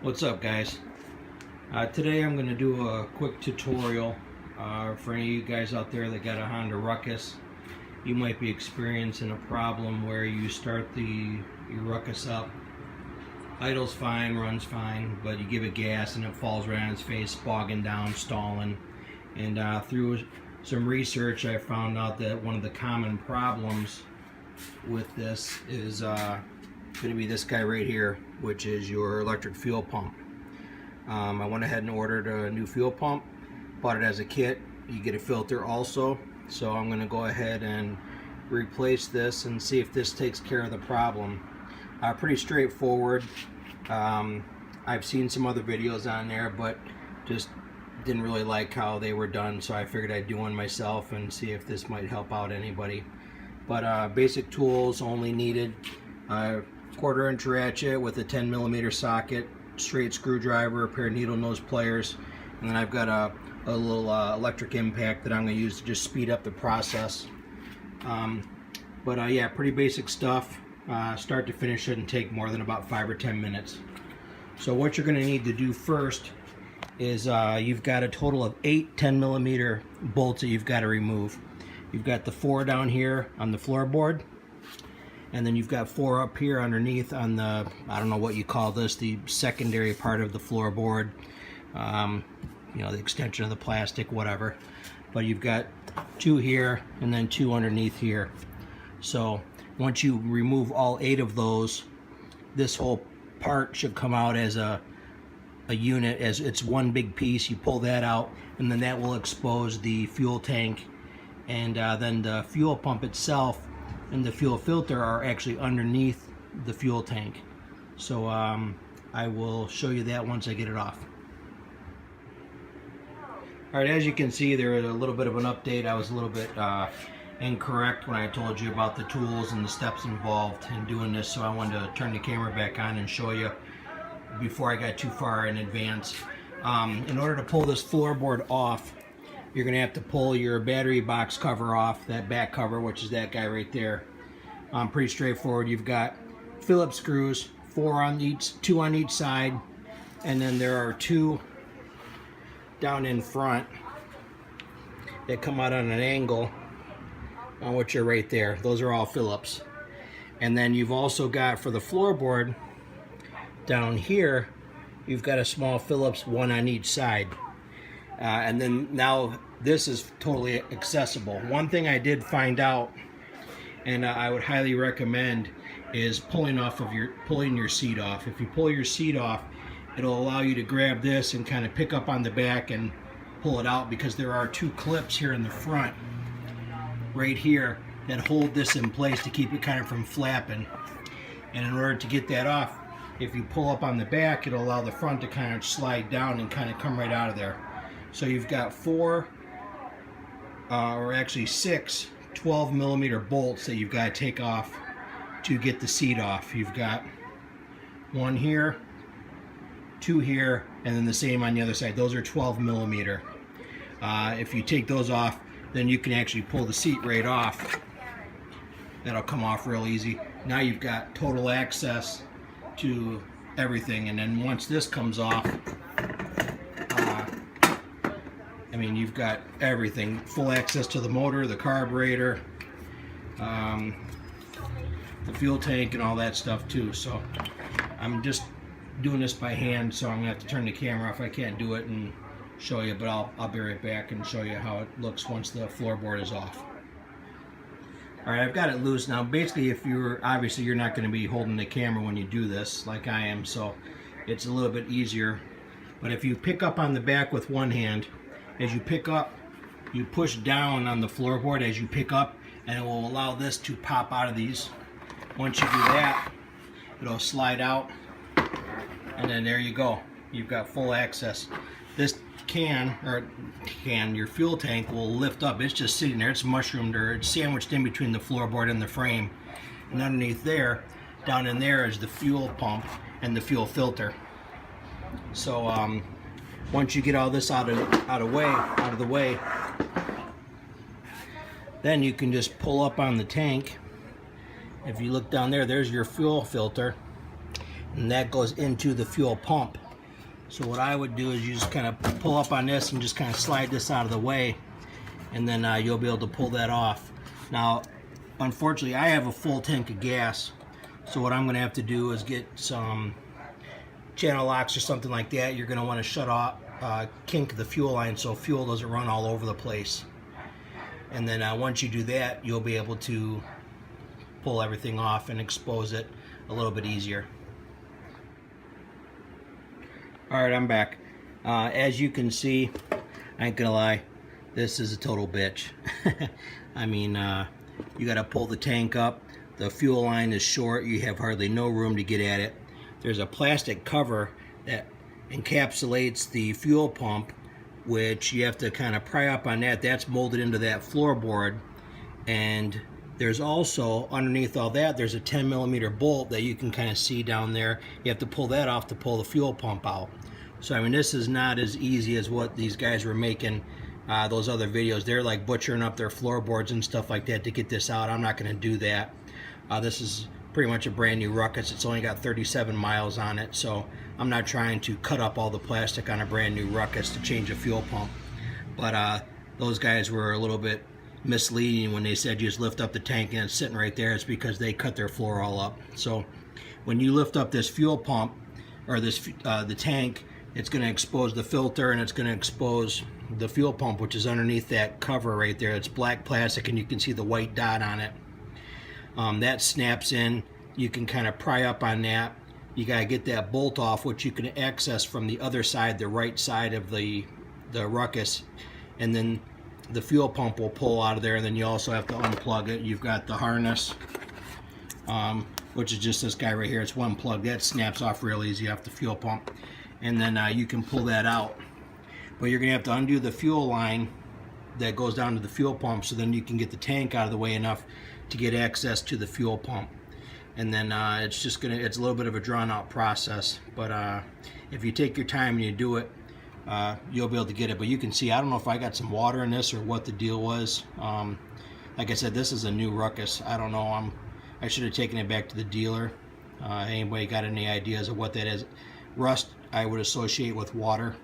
What's up, guys? Today I'm going to do a quick tutorial for any of you guys out there that got a Honda Ruckus. You might be experiencing a problem where you start your Ruckus up, idles fine, runs fine, but you give it gas and it falls right on its face, bogging down, stalling. And through some research, I found out that one of the common problems with this is going to be this guy right here, which is your electric fuel pump. I went ahead and ordered a new fuel pump, bought it as a kit. You get a filter also, so I'm going to go ahead and replace this and see if this takes care of the problem. Pretty straightforward. I've seen some other videos on there, but just didn't really like how they were done, so I figured I'd do one myself and see if this might help out anybody. But basic tools only needed: 1/4-inch ratchet with a 10mm socket, straight screwdriver, a pair of needle nose pliers, and then I've got a little electric impact that I'm going to use to just speed up the process. Yeah, pretty basic stuff. Start to finish, shouldn't take more than about 5 or 10 minutes. So what you're going to need to do first is you've got a total of 8 10mm bolts that you've got to remove. You've got the 4 down here on the floorboard, and then you've got 4 up here underneath on the, I don't know what you call this, the secondary part of the floorboard, you know, the extension of the plastic, whatever. But you've got 2 here and then 2 underneath here. So once you remove all 8 of those, this whole part should come out as a unit, as it's one big piece. You pull that out, and then that will expose the fuel tank, and then the fuel pump itself and the fuel filter are actually underneath the fuel tank. So I will show you that once I get it off. Alright, as you can see, there is a little bit of an update. I was a little bit incorrect when I told you about the tools and the steps involved in doing this, so I wanted to turn the camera back on and show you before I got too far in advance. In order to pull this floorboard off, you're going to have to pull your battery box cover off, that back cover, which is that guy right there. Pretty straightforward. You've got Phillips screws, 2 on each side, and then there are 2 down in front that come out on an angle, which are right there. Those are all Phillips. And then you've also got, for the floorboard down here, you've got a small Phillips, 1 on each side. And then now this is totally accessible. One thing I did find out, and I would highly recommend, is pulling your seat off. If you pull your seat off, it'll allow you to grab this and kind of pick up on the back and pull it out, because there are 2 clips here in the front right here that hold this in place to keep it kind of from flapping. And in order to get that off, if you pull up on the back, it'll allow the front to kind of slide down and kind of come right out of there. So you've got 4 or actually 6 12mm bolts that you've got to take off to get the seat off. You've got 1 here, 2 here, and then the same on the other side. Those are 12mm. If you take those off, then you can actually pull the seat right off. That'll come off real easy. Now you've got total access to everything, and then once this comes off, I mean, you've got everything, full access to the motor, the carburetor, the fuel tank, and all that stuff too. So I'm just doing this by hand, so I'm gonna have to turn the camera off. I can't do it and show you, but I'll be right back and show you how it looks once the floorboard is off. All right, I've got it loose now. Basically, if obviously you're not going to be holding the camera when you do this like I am, so it's a little bit easier. But if you pick up on the back with one hand, as you pick up, you push down on the floorboard as you pick up, and it will allow this to pop out of these. Once you do that, it'll slide out, and then there you go. You've got full access. This your fuel tank will lift up. It's just sitting there. It's mushroomed, or it's sandwiched in between the floorboard and the frame. And underneath there, down in there, is the fuel pump and the fuel filter. So once you get all this out of the way, then you can just pull up on the tank. If you look down there, there's your fuel filter, and that goes into the fuel pump. So what I would do is you just kind of pull up on this and just kind of slide this out of the way, and then you'll be able to pull that off. Now, unfortunately, I have a full tank of gas, so what I'm going to have to do is get some channel locks or something like that. You're going to want to shut off, kink the fuel line so fuel doesn't run all over the place. And then once you do that, you'll be able to pull everything off and expose it a little bit easier. Alright, I'm back. As you can see, I ain't gonna lie, this is a total bitch. I mean, you gotta pull the tank up, the fuel line is short, you have hardly no room to get at it. There's a plastic cover that encapsulates the fuel pump, which you have to kind of pry up on that. That's molded into that floorboard, and there's also, underneath all that, there's a 10mm bolt that you can kind of see down there. You have to pull that off to pull the fuel pump out. So, I mean, this is not as easy as what these guys were making those other videos. They're like butchering up their floorboards and stuff like that to get this out. I'm not going to do that. This is pretty much a brand new Ruckus. It's only got 37 miles on it, so I'm not trying to cut up all the plastic on a brand new Ruckus to change a fuel pump. But those guys were a little bit misleading when they said you just lift up the tank and it's sitting right there. It's because they cut their floor all up. So when you lift up this fuel pump, or this the tank, it's going to expose the filter and it's going to expose the fuel pump, which is underneath that cover right there. It's black plastic and you can see the white dot on it. That snaps in. You can kind of pry up on that. You got to get that bolt off, which you can access from the other side, the right side of the Ruckus, and then the fuel pump will pull out of there, and then you also have to unplug it. You've got the harness, which is just this guy right here. It's one plug. That snaps off real easy off the fuel pump, and then you can pull that out. But you're going to have to undo the fuel line that goes down to the fuel pump, so then you can get the tank out of the way enough to get access to the fuel pump. And then it's a little bit of a drawn out process, but if you take your time and you do it, you'll be able to get it. But you can see, I don't know if I got some water in this or what the deal was. Like I said, this is a new Ruckus. I don't know. I should have taken it back to the dealer. Anybody got any ideas of what that is? Rust I would associate with water,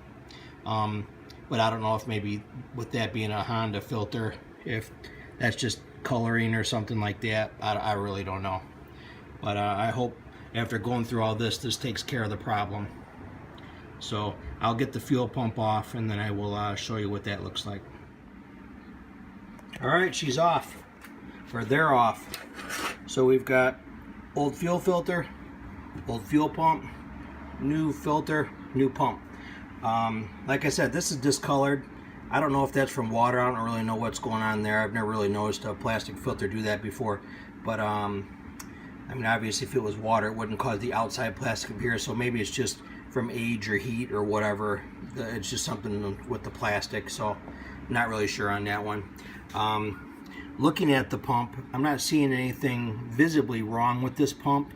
but I don't know if maybe with that being a Honda filter, if that's just coloring or something like that. I really don't know. But I hope after going through all this takes care of the problem. So I'll get the fuel pump off and then I will show you what that looks like. Alright, she's off. Or they're off. So we've got old fuel filter, old fuel pump, new filter, new pump. Like I said, this is discolored. I don't know if that's from water. I don't really know what's going on there. I've never really noticed a plastic filter do that before. But I mean, obviously if it was water, it wouldn't cause the outside plastic to appear. So maybe it's just from age or heat or whatever. It's just something with the plastic. So I'm not really sure on that one. Looking at the pump, I'm not seeing anything visibly wrong with this pump,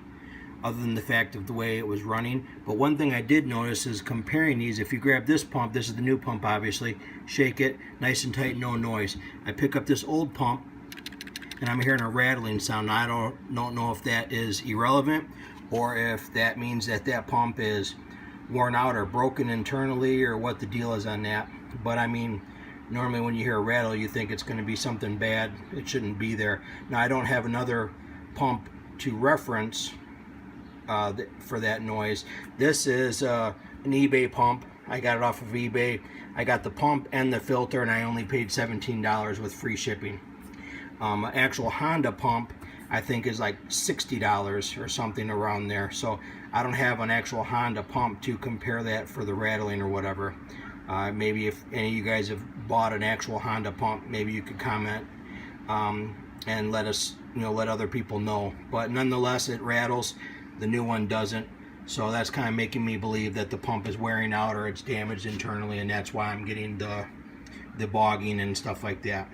other than the fact of the way it was running. But one thing I did notice is comparing these, if you grab this pump, this is the new pump obviously, shake it, nice and tight, no noise. I pick up this old pump, and I'm hearing a rattling sound. Now, I don't know if that is irrelevant, or if that means that that pump is worn out or broken internally, or what the deal is on that. But I mean, normally when you hear a rattle, you think it's going to be something bad. It shouldn't be there. Now, I don't have another pump to reference for that noise. This is an eBay pump. I got it off of eBay. I got the pump and the filter, and I only paid $17 with free shipping. An actual Honda pump, I think, is like $60 or something around there. So I don't have an actual Honda pump to compare that for the rattling or whatever. Maybe if any of you guys have bought an actual Honda pump, maybe you could comment and let us, let other people know. But nonetheless, it rattles. The new one doesn't. So that's kind of making me believe that the pump is wearing out or it's damaged internally, and that's why I'm getting the bogging and stuff like that.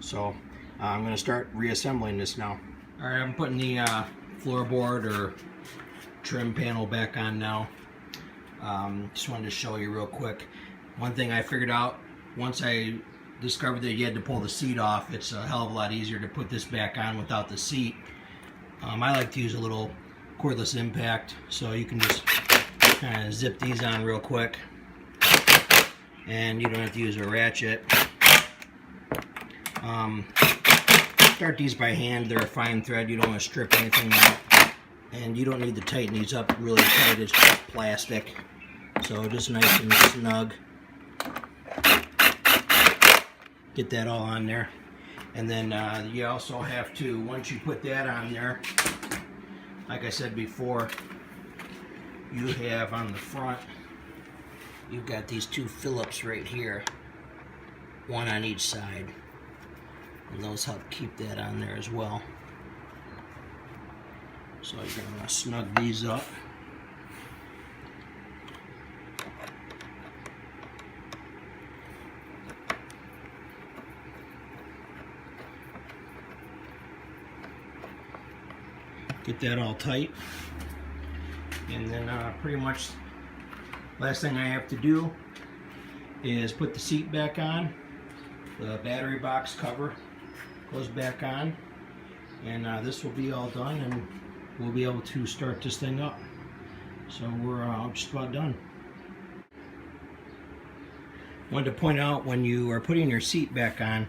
So I'm going to start reassembling this now. Alright, I'm putting the floorboard or trim panel back on now. Just wanted to show you real quick. One thing I figured out once I discovered that you had to pull the seat off, it's a hell of a lot easier to put this back on without the seat. I like to use a little cordless impact, so you can just kind of zip these on real quick, and you don't have to use a ratchet. Start these by hand. They're a fine thread. You don't want to strip anything out, and you don't need to tighten these up really tight. It's just plastic, so just nice and snug. Get that all on there, and then you also have to, once you put that on there, like I said before, you have on the front, you've got these two Phillips right here, one on each side, and those help keep that on there as well. So you're going to snug these up. Get that all tight, and then pretty much last thing I have to do is put the seat back on. The battery box cover goes back on, and this will be all done, and we'll be able to start this thing up. So we're just about done. Wanted to point out, when you are putting your seat back on,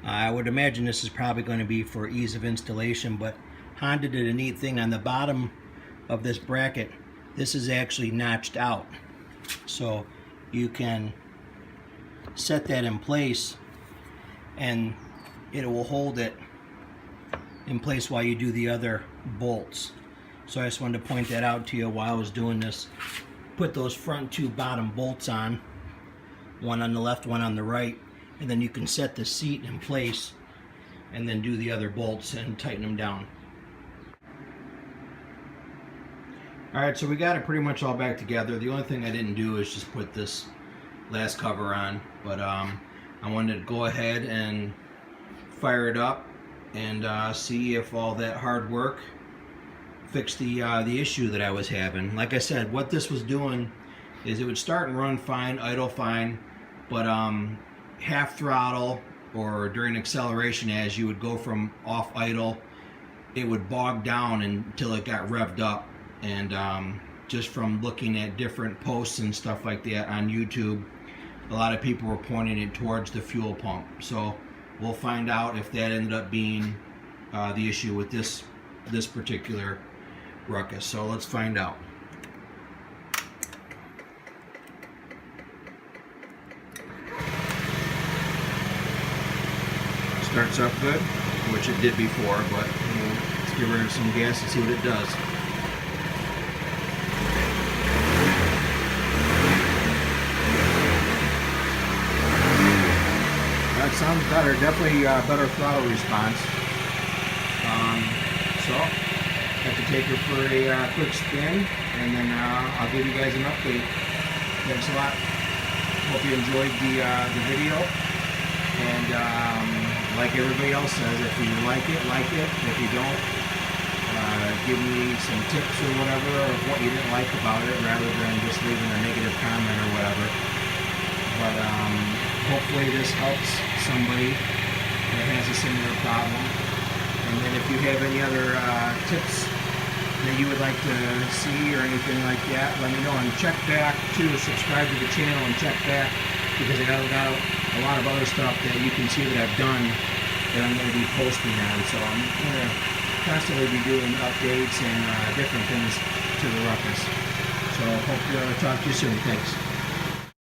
I would imagine this is probably going to be for ease of installation, but Honda did a neat thing on the bottom of this bracket. This is actually notched out, so you can set that in place and it will hold it in place while you do the other bolts. So I just wanted to point that out to you while I was doing this. Put those front two bottom bolts on, one on the left, one on the right, and then you can set the seat in place and then do the other bolts and tighten them down. Alright, so we got it pretty much all back together. The only thing I didn't do is just put this last cover on, but I wanted to go ahead and fire it up and see if all that hard work fixed the issue that I was having. Like I said, what this was doing is it would start and run fine, idle fine, but half throttle or during acceleration, as you would go from off idle, it would bog down until it got revved up. And just from looking at different posts and stuff like that on YouTube, a lot of people were pointing it towards the fuel pump. So we'll find out if that ended up being the issue with this particular Ruckus. So let's find out. Starts up good, which it did before, but let's give her some gas and see what it does. That sounds better, definitely better throttle response. So, have to take her for a quick spin, and then I'll give you guys an update. Thanks a lot. Hope you enjoyed the video. And like everybody else says, if you like it, like it. If you don't, give me some tips or whatever of what you didn't like about it, rather than just leaving a negative comment or whatever. But hopefully this helps somebody that has a similar problem. And then if you have any other tips that you would like to see or anything like that, let me know. And check back to subscribe to the channel and check back, because I got a lot of other stuff that you can see that I've done that I'm going to be posting on. So I'm going to constantly be doing updates and different things to the Ruckus. So hope to talk to you soon. Thanks.